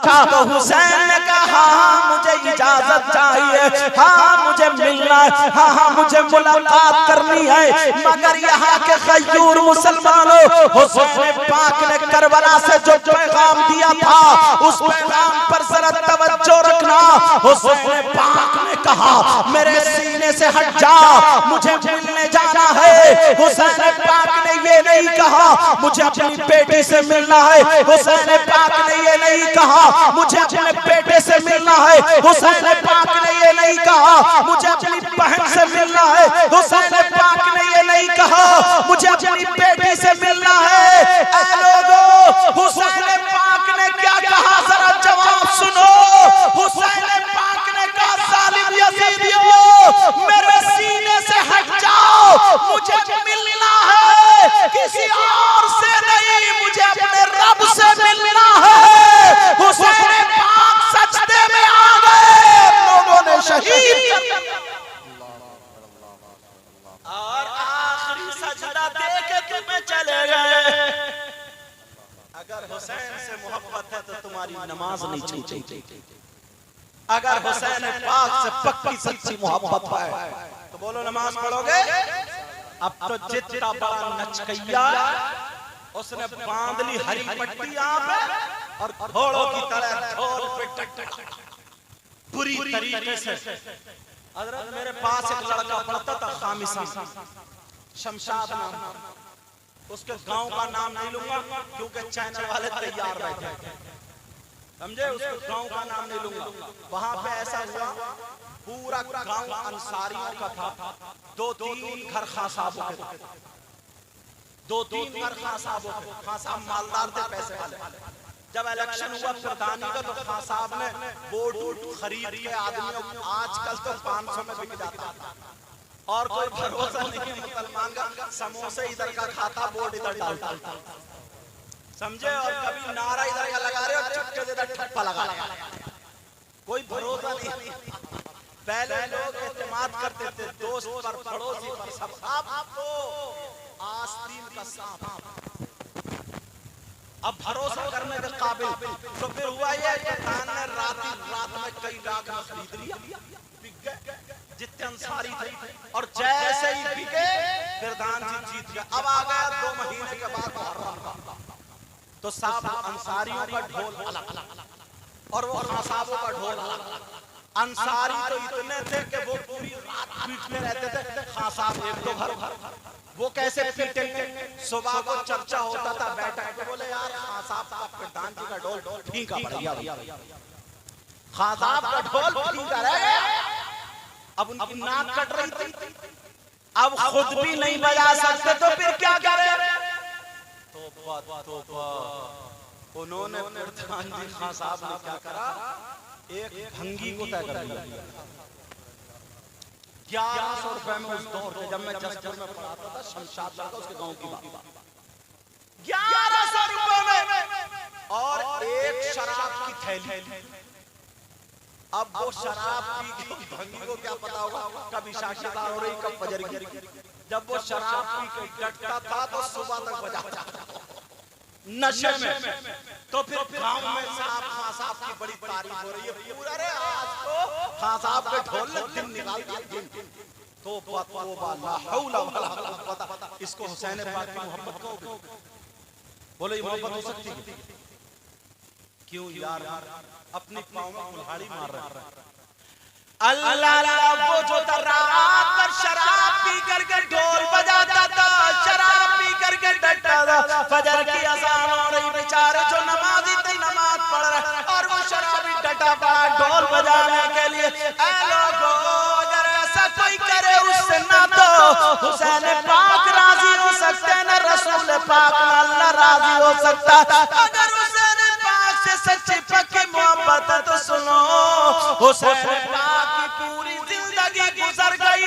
तो हुसैन ने कहा हाँ मुझे इजाजत चाहिए, हाँ मुझे मिलना है, हाँ मुझे मुलाकात करनी है। मगर यहाँ के गयूर मुसलमानों, हुसैन पाक ने करबला से जो पैगाम दिया था उस पैगाम पर जरा तवज्जो रखना। हुसैन पाक ने कहा मेरे सीने से हट जा, मुझे मिलने जाना है। हुसैन पाक ने ये नहीं कहा मुझे अपनी बेटी से मिलना है। हुसैन पाक ने ये नहीं कहा मुझे अपने बेटे से मिलना है। हुसैन पाक ने ये नहीं कहा मुझे अपनी बहन से मिलना है। हुसैन पाक ने ये नहीं कहा मुझे अपनी बेटी से मिलना है। ऐ लोगों, हुसैन पाक ने क्या कहा जरा जवाब सुनो। हुसैन पाक ने कहा जालिम यजीदियों, मेरे सीने से हट जाओ, मुझे मिलना है किसी और से नहीं, मुझे अपने रब से मिलना है। हुसैन पाक सजदे में आ गए, लोगों ने शहीद और आखिरी सजदा दे के तुम्हें चले गए। अगर हुसैन से मोहब्बत है तो तुम्हारी नमाज नहीं छूटेगी। अगर हुसैन पाक से पक्की सच्ची मोहब्बत है तो बोलो नमाज पढ़ोगे। अब तो जितना बड़ा नचकैया उसने बांध ली हरी पट्टी आप और घोड़ों की तरह ढोल पे टक पूरी तरीके से। हजरत मेरे पास एक लड़का पढ़ता था खामिसा, शमशाद नाम, उसके गांव का नाम नहीं लूंगा क्योंकि चैनल वाले तैयार बैठे, समझे, उसके गांव का नाम नहीं लूंगा। वहां पे ऐसा हुआ पूरा गांव अंसारियों का था, 2-3 घर खासाबों के थे, 2-3 घर खासाबों के। खां साहब मालदार थे, पैसे वाले। जब इलेक्शन हुआ प्रधानी का तो खां साहब ने वोट खरीद के आदमियों, आजकल तो 500 में बिक जाता और कोई भरोसा नहीं मुसलमान का, समोसे इधर का खाता वोट इधर डालता, समझे। और कभी नारा इधर का लगा रहे और चुपके से इधर ठप्पा लगा, कोई भरोसा नहीं। पहले लोग एतमाद करते थे दोस्त पर, पड़ोसी पर, सब आपको आस्तीन का सांप। अब भरोसा करने के काबिल तो फिर हुआ ये प्रधान ने रात में कई लाख में खरीद लिया, बिक गए जितने अंसारी थे। और जैसे ही बिके प्रधान जी जीत गया। अब आ गया 2 महीने के बाद मुहर्रम का, तो सब अंसारियों का ढोल अलग और वो खासाबों का ढोल अलग। अंसारी तो इतने थे कि वो पूरी रात पीटते रहते थे, खासाब 1-2 घर। वो कैसे पीटेंगे, सुबह को चर्चा होता था बैठक पे, बोले यार खासाब का प्रधान जी का ढोल ठीक है बढ़िया, खासाब का ढोल ठीक है। अब उनकी नाक कट रही थी, अब खुद भी नहीं बजा सकते तो फिर क्या करें। तौबा, उन्होंने प्रधान जी खां साहब ने क्या करा, एक भंगी को तय कर लिया। 1100 रुपए में उस दौर के, जब मैं जसपुर में पढ़ाता था, शमशाद का उसके गांव की बात, 1100 रुपए में और एक शराब की थैली। अब वो शराब पी के भंगी को क्या पता होगा कभी शाशीदार हो रही कब फजर की। जब वो शराब पी के डटता था तो सुबह तक बजा नशे में। तो फिर गांव में साहब खां साहब की बड़ी तारीफ हो रही है, पूरा रे आज तो खां साहब के ढोल ने दिन निकाल दिया। तो ला हौला वला कुव्वता, इसको हुसैन पाक की मोहब्बत कहोगे? बोलो ये मोहब्बत हो सकती है? क्यों यार, अपनी पाँव में कुल्हाड़ी मार रहा है। अल्लाह वो जो रात पर शराब पी करके ढोल बजाता था, शराब पी करके डटता था, फजर की अज़ान हो रही, बेचारे जो नमाजी थे नमाज पढ़ रहे और वो शराबी डटा पड़ा ढोल बजाने के लिए। ऐ लोगों, अगर ऐसा कोई करे उससे ना तो हुसैन पाक राजी हो सकते, न रसूल पाक न अल्लाह राजी हो सकता। अगर हुसैन पाक से सच्ची पक्की मोहब्बत है तो सुनो, हुसैन पाक की पूरी जिंदगी गुजर गई,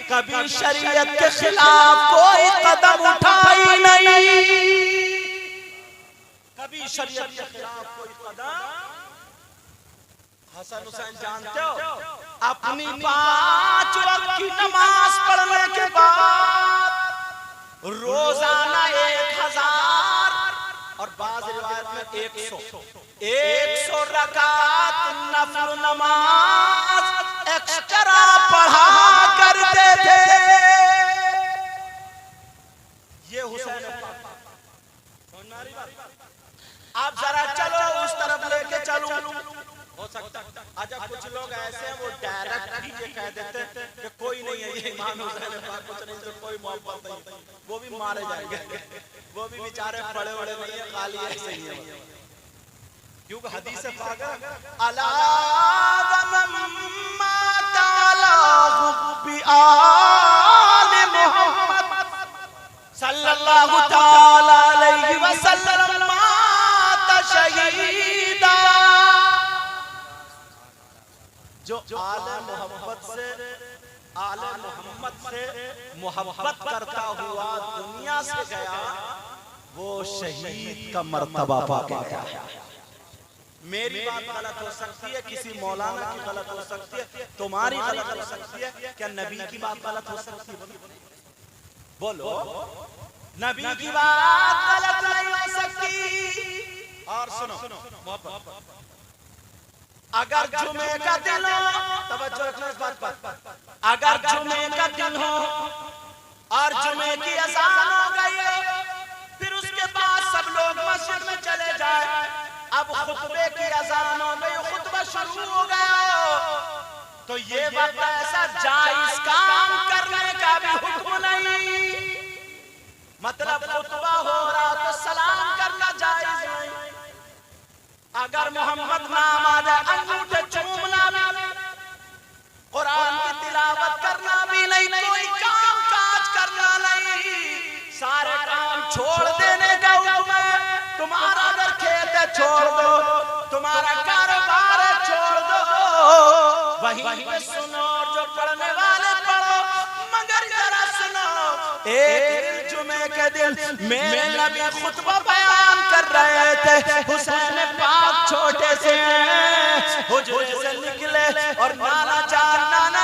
कभी शरीयत के खिलाफ कोई कदम उठाई नहीं, कभी शरीयत के खिलाफ कोई कदम। हसन हुसैन जानते हो, अपनी 5 वक्त की नमाज पढ़ने के बाद रोजाना 1000 और बाज़ रिवायत में 100 रकात नफल नमाज एक्स्ट्रा पढ़ा करते थे। ये हुसैन आप जरा चलो उस तरफ लेके चलूं। हो सकता अच्छा कुछ लोग ऐसे हैं वो डायरेक्ट ही ये कह देते कि कोई नहीं है ये इमाम हुसैन पाक कुछ नहीं तो कोई मोहब्बत नहीं, वो भी मारे जाएंगे, वो भी बेचारे बड़े बड़े नहीं है, खाली ऐसे ही है। क्योंकि हदीस पाक अला वम्मा ताला बि आल मुहम्मद सल्लल्लाहु ताला अलैहि वसल्लम माता शहीदा। जो आले मोहब्बत से मोहब्बत करता हुआ दुनिया से गया वो शहीद का मर्तबा पा गया। मेरी बात गलत हो सकती है, किसी मौलाना की गलत हो सकती है, तुम्हारी गलत हो सकती है, क्या नबी की बात गलत हो सकती है? बोलो नबी की बात गलत नहीं हो सकती। और सुनो अगर जुमे का दिन हो, तवज्जो रखना इस बात पर, अगर जुमे का दिन हो और जुमे की अज़ान हो गई, फिर उसके बाद सब लोग मस्जिद में चले जाए, अब खुतबे की अज़ान हो गई, खुतबा शुरू हो गया, तो ये वक्त ऐसा जायज काम करने का भी हुक्म नहीं। मतलब खुतबा हो रहा तो सलाम करना जायज नहीं। अगर मोहम्मद नाम आ जाए अंगूठे चूमना भी, कुरान की तिलावत करना भी नहीं, कोई काम काज करना नहीं, सारे काम छोड़ देने का हुक्म है। तुम्हारा अगर खेत है छोड़ दो, तुम्हारा कारोबार है छोड़ दो, वहीं पे सुनो, जो पढ़ने वाले पढ़ो, मगर जरा सुनो। एक जुमे के दिन मेरे नबी खुतबा बयान कर रहे थे, हुसैन पाक छोटे से हुजरे से निकले और नाना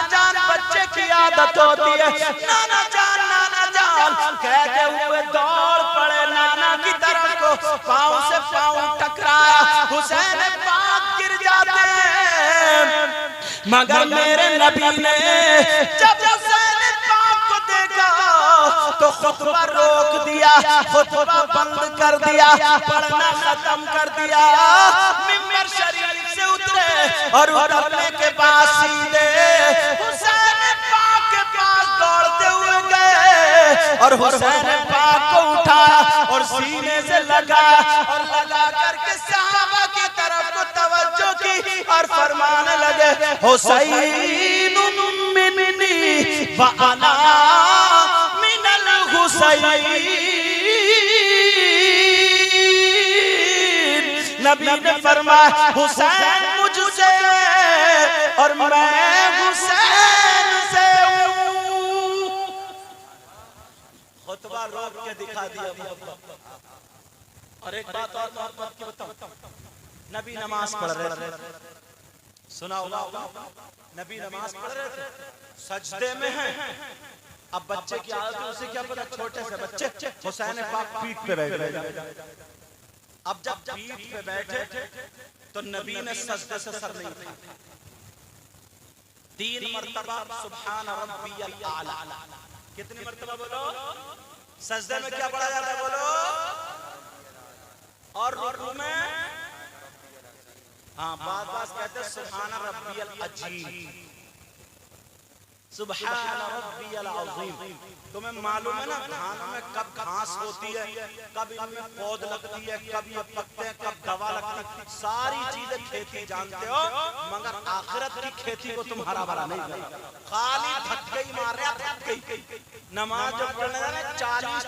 जान बच्चे की आदत होती है, नाना जान कहते हुए दौड़ पड़े नाना की तरफ को, पांव से पांव टकराया, हुसैन पाक गिर जाते हैं। मगर मेरे नबी ने जब हुसैन पाक को देखा तो खुतबा रोक दिया, खुतबा बंद कर दिया, पढ़ना खत्म कर दिया, मिंबर शरीफ से उतरे और उतरने के बाद सीधे हुसैन पाक के पास दौड़ते हुए गए और हुसैन पाक को उठाया और सीने से लगाया और लगा करके सहाबा की तरफ को तवज्जो की और फरमाने लगे, हुसैन मिन्नी व अना मिनल हुसैन। नबी ने फरमाया हुसैन मुझसे और मैं हुसैन से हूं। खुतबा रोक के दिखा दिया। और एक बात और मोहब्बत की बताऊं, नबी नमाज पढ़ रहे थे, सुना होगा, नबी नमाज पढ़ रहे थे, सजदे में हैं। अब बच्चे की आदत है, उसे क्या पता, छोटे से बच्चे हुसैन पाक पीठ पे बैठ गए। अब जब पीठ पे बैठे तो नबी ने सजदे से सर नहीं उठाया, 3 मरतबा सुभान रब्बियल आला। कितनी मरतबा बोलो? सजदे में क्या पढ़ा जाता है बोलो? और रुकू में हाँ बात कहते हैं सुभान रब्बियल अजीम, सुभान रब्बियल अज़ीम। तुम्हें मालूम है ना धान में कब घास होती है, कब इनमें पौध लगती है, कब ये पकते हैं, कब दवा लगती है, सारी चीजें खेती जानते हो, मगर आखिरत की खेती को तुम हरा भरा नहीं, खाली धक्के ही मार रहे हैं। नमाज जो पढ़ने वाले 40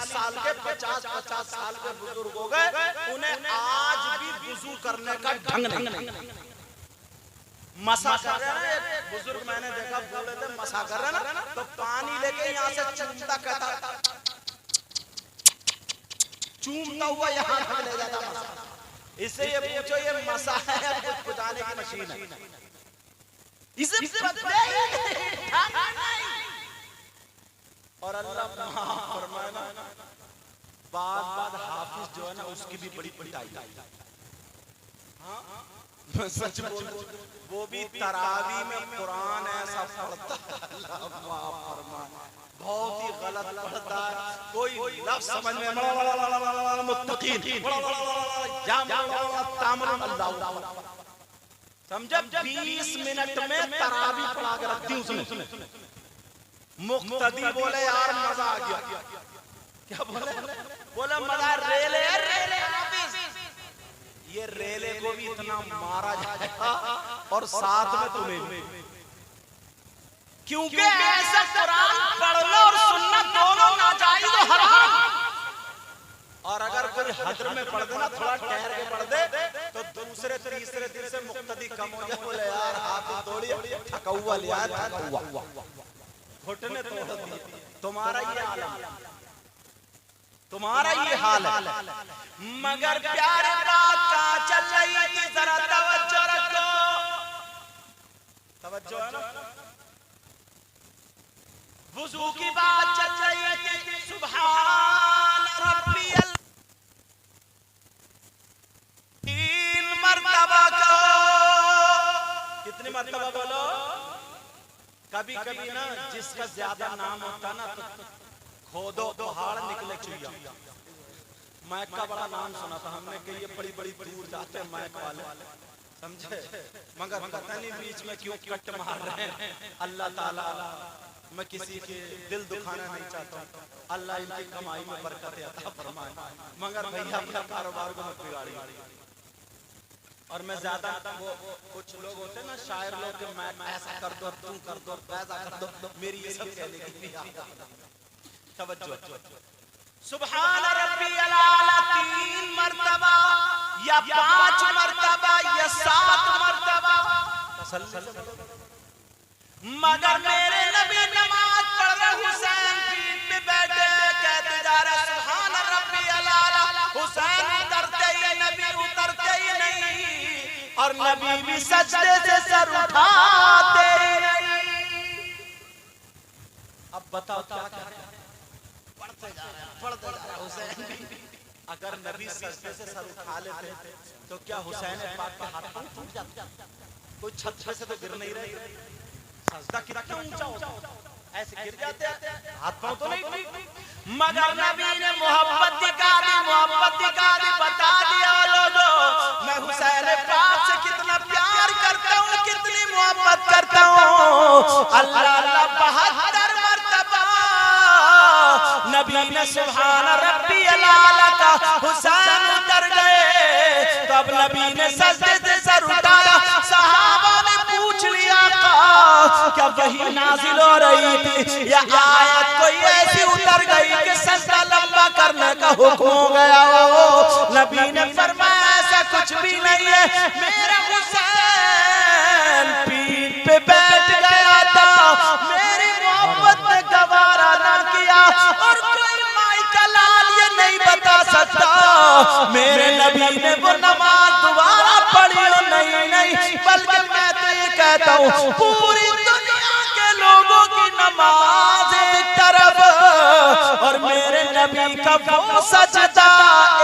साल के 50 साल के बुजुर्ग हो गए, उन्हें आज भी वुजू करने का ढंग नहीं। मसा कर रहे हैं, बुजुर्ग मैंने देखा बोले थे मसा कर रहे ना, तो पानी लेके यहाँ से चूमता कहता, चूमता हुआ यहाँ तक ले जाता मसा। इससे ये पूछो ये मसा है या कुछ खुदाने की मशीन है? इसे और अल्लाह फरमाए ना, बाद हाफिज जो है ना उसकी भी बड़ी पिटाई। हाँ मैं सच बोल, वो भी तरावी में कुरान ऐसा पढ़ता है, अल्लाह माफ फरमाए, बहुत ही गलत पढ़ता है, कोई लफ्ज समझ में मुत्तकीन समझा, 20 मिनट में तरावी पढ़ा के रखती उसने। मुक्तदी बोले यार मजा आ गया। क्या बोले? बोले मजा, रेले रेले ये रेले को भी इतना मारा जाएगा और साथ में तुम्हें, क्योंकि ऐसा कुरान पढ़ना और सुनना दोनों नाजायज और हराम। और अगर कोई हद्र में पढ़ देना, थोड़ा ठहर के पढ़ दे, तो दूसरे तीसरे दिन से मुक्तदी कम हो जाए। बोले यार हाथ तोड़ी, थका हुआ लिया, थका हुआ, घुटने तोड़ दिए। तुम्हारा ये हाल है, तुम्हारा ये हाल है। मगर प्यारे बात कहाँ चल रही है कि जरा तवज्जो रखो, तवज्जो है ना। वुजू की बात चल रही है कि सुभान रब्बियल, 3 मरतबा कहो। कितनी मरतबा बोलो? कभी कभी ना जिसका ज्यादा नाम होता ना तो खोदो पहाड़ निकले चुइया। मैक का बड़ा नाम सुना था हमने कि ये बड़ी बड़ी दूर जाते हैं मैक वाले, समझे। मगर पता नहीं बीच में क्यों कट मार रहे हैं। अल्लाह ताला, मैं किसी के दिल दुखाना नहीं चाहता हूँ, अल्लाह इनकी कमाई में बरकत अता फरमाए, मगर भैया अपना कारोबार को मत बिगाड़िए। और मैं ज्यादा वो कुछ लोग होते हैं ना शायर लोग के, मैं ऐसा कर दो, तुम कर दो, वैसा कर दो, मेरी ये सब कहने की नहीं आता। तवज्जो, सुभान रब्बियल आला 3 मरतबा या 5 मरतबा या 7 मरतबा। मगर मेरे नबी नमाज पढ़ रहे, हुसैन पीठ पे बैठे, कहते जा रहे सुभान रब्बियल आला। हुसैन उतरते ही नबी उतरते ही नहीं, और नबी भी सजदे से सर उठाते ही नहीं। अब बताओ क्या क्या पढ़ते जा रहा हुसैन भी। अगर नबी सजदे से सर उठा लेते तो क्या हुसैन पाक के हाथ पांव टूट जाते? कोई छत पे से तो गिर नहीं रहे, सजदा कितना ऊंचा होता, ऐसे गिर जाते, हाथ पांव तो नहीं। मगर नबी ने मोहब्बत दिखा दी, मोहब्बत दिखा दी, बता दिया लोगों मैं हुसैन पाक से कितना प्यार करता हूँ, कितनी मोहब्बत करता हूँ। अल्लाह अल्लाह 72 मरतबा नबी ने सुभान रब्बियल आला का, हुसैन उतर गए। तब नबी ने सजदे से सर उठाया, सहाबा ने पूछ लिया क्या वही नाजिल हो रही थी या आयत कोई ऐसी उतर गई कि सजदा लंबा करने का हुक्म हो गया हो? नबी ने फरमाया ऐसा कुछ भी नहीं है, मेरा हुसैन पीठ पे बैठ गया था, मेरी मोहब्बत ने गवारा ना किया। और कोई माई का लाल ये नहीं बता सकता मेरे नबी ने वो नमाज दोबारा पढ़ी हो। नहीं, बल्कि मैं तो ये कहता हूँ पूरी दुनिया के लोगों की नमाज एक तरफ और मेरे नबी का वो सजदा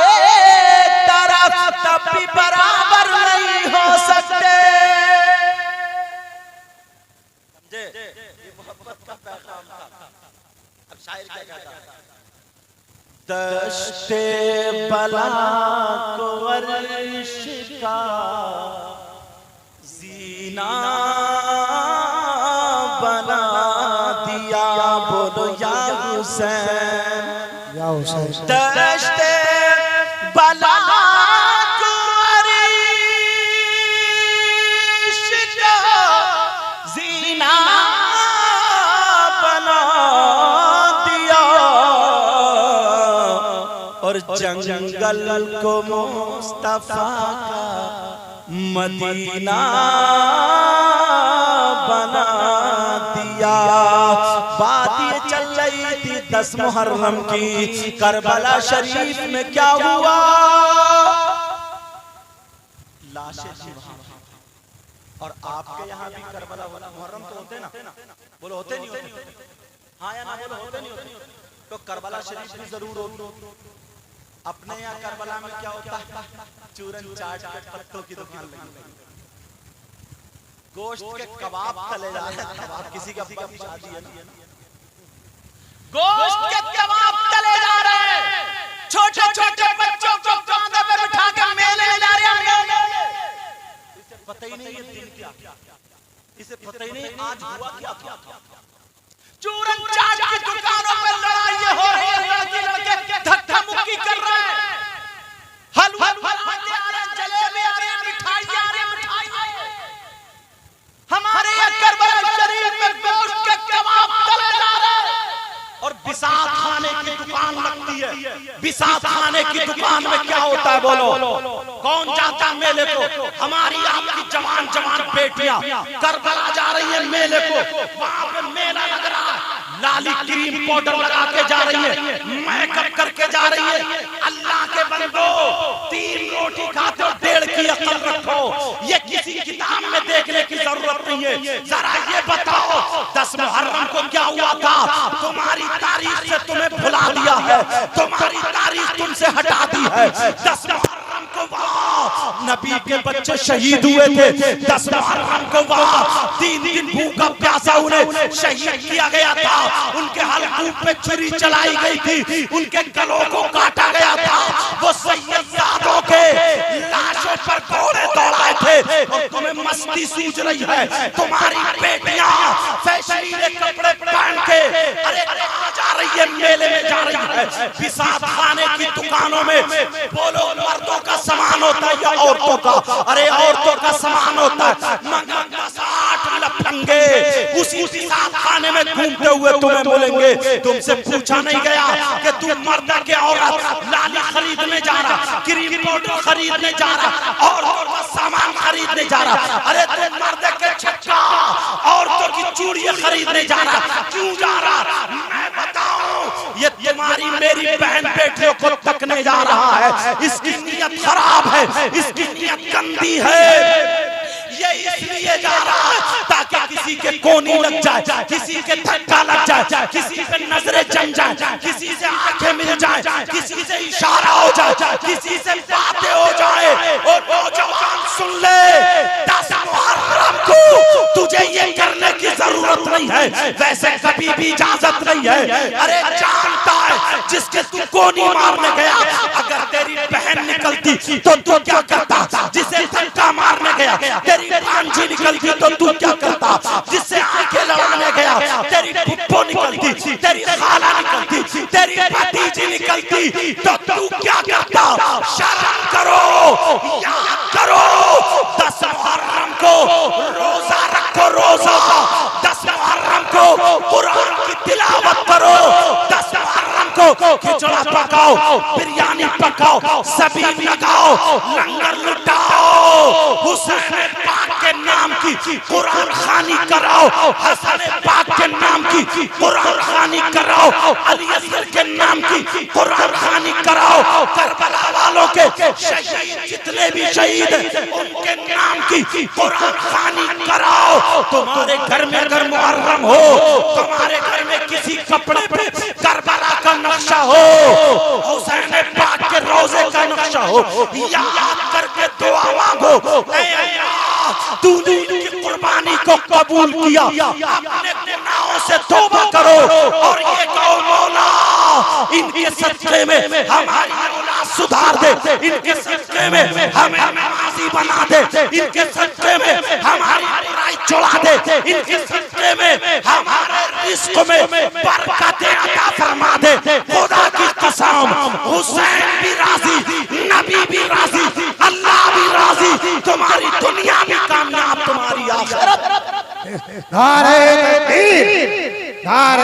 एक तरफ, तब भी बराबर नहीं हो सकते। समझे? ये मोहब्बत का पैगाम था। अब शायर क्या कहता है? दश्ते बला को अर्श का जीना बना दिया, बोलो या हुसैन, या हुसैन। दश्ते बला को अर्श का जीना बना दिया, और जंगल को मुस्तफा का मदीना बना दिया। बात ये चल रही थी 10 मुहर्रम की, करबला शरीफ में क्या हुआ? लाशें थी वहां। और आपके यहाँ भी करबला वाला मुहर्रम तो होते ना? बोलो होते नहीं होते? हाँ या ना बोलो, होते नहीं होते? तो करबला शरीफ भी जरूर हो। अपने यहाँ करबला में क्या होता है, चूरन चाट के पत्तों की दुकान लगी, गोश्त के कबाब तले जा रहे हैं, कबाब किसी का शादी है, गोश्त के कबाब तले जा रहे हैं, छोटे छोटे बच्चों को कांधे पर बिठा के मेले ले जा रहे हैं, इसे पता ही नहीं ये दिन क्या, इसे पता ही नहीं आज हुआ क्या था। चूरन चाट की दुकानों पर लड़ाई हो रही है, लड़की लड़के धक्का मुक्की कर रहे हैं, हलवा आ रहे, जलेबी आ रही, मिठाई आ रही, मिठाई आ रही। हमारे यहाँ करबला शरीफ में गोश्त के कबाब तले जा रहे हैं और बिसात खाने की दुकान लगती है। बिसात खाने की दुकान में क्या होता है बोलो, कौन जाता है मेले को? हमारी आपकी जवान जवान बेटियां करबला जा रही है मेले को, वहां पे मेला लग रहा है, लाली क्रीम पाउडर लगा के जा रही है, मेकअप करके जा रही है। अल्लाह के बंदो, 3 रोटी खाते हो, 1.5 की अकल रखो, ये किसी किताब में देखने की जरूरत नहीं है। जरा ये बताओ 10 मुहर्रम को क्या हुआ था? तुम्हारी तारीख से तुम्हें भुला दिया है, तुम्हारी तारीख तुमसे हटा दी है। 10 मुहर्रम को वहाँ नबी के बच्चे शहीद हुए थे, 10 मुहर्रम को वहाँ 3 दिन भूखा प्यासा उन्हें शहीद किया गया था, उनके हलकों पे छुरी चलाई गई थी, उनके गलों को काटा गया था, वो सैयदादों के लाशों पर घोड़े दौड़ाए थे। और तुम्हें मस्ती सूझ रही है, तुम्हारी बेटियां फैशनीले कपड़े पहन के अरे जा रही है, मेले में जा रही है, बिसात खाने की दुकानों में। बोलो मर्दों का सामान होता है या औरतों का? अरे औरतों का सामान होता है, मगर 10-8 लफंगे उसी बिसात खाने में घूमते हुए तुम्हें बोलेंगे, तुमसे पूछा नहीं गया कि तू मर्द के औरत लाली खरीदने जा रहा, क्रीम पाउडर खरीदने जा रहा, औरतों का सामान खरीदने जा रहा? अरे तू मर्द के छक्का औरतों की चूड़ियां खरीदने जा रहा, क्यों जा रहा? मैं बताऊं, ये तुम्हारी मेरी बहन बेटियों को तकने जा रहा है, इसकी नीयत खराब है, इसकी नीयत गंदी है। ये इसलिए जा रहा है ताकि किसी के कोनी लग जाए, किसी के धक्का लग जाए, किसी पे नजरें जम जाए, किसी से आंखें मिल जाए, किसी से इशारा हो जाए, किसी से बातें हो जाए। और नौजवान सुन ले, 10 मुहर्रम को तुझे ये करने की जरूरत नहीं है, वैसे कभी भी इजाजत नहीं है। अरे जानता है जिसके तू कोनी मारने गया, अगर तेरी बहन निकलती तो तू क्या करता? जिसे धक्का मारने गया तेरी भांजी निकलती तो तू क्या करता? जिससे आंखें लड़ाने गया तेरी फुप्पो निकलती, तेरी खाला निकलती, तेरी भतीजी निकलती तो तू क्या करता? शर्म करो, याद करो, 10 मुहर्रम को रोजा रखो, रोजा 10 मुहर्रम को कुरान की तिलावत करो, 10 मुहर्रम को खिचड़ा पकाओ, बिरयानी पकाओ, सबीन लगाओ, लंगर लुटाओ, हुसैन पाक के नाम की कुरान खानी कराओ, हसन पाक के नाम की कुरान खानी कराओ, अली असगर के नाम की कुरान खानी कराओ, करबला वालों के शहीद जितने भी शहीद उनके नाम की कुरान खानी कराओ। तुम्हारे घर में अगर मुहर्रम हो, तुम्हारे घर में किसी कपड़े पे करबला का नक्शा हो, हुसैन पाक के रोजे का नक्शा हो, याद करके दुआ मांगो, तूने इनकी कुर्बानी को कबूल किया, अपने गुनाहों से तौबा करो और ये कहो मौला इनके सदक़े में हमारी औलाद सुधार दे, इनके सदक़े में हमें नमाज़ी बना दे, इनके सदक़े में हमारी बुराई छुड़ा दे, इनके सदक़े में हमारे रिज़्क़ में बरकत अता फरमा दे। खुदा की कसम, हुसैन भी राज़ी, नबी भी राज़ी, अल्लाह भी राज़ी, तुम्हारी दुनिया भी कामयाब, तुम्हारी आखिरत। नारे तकबीर, नारे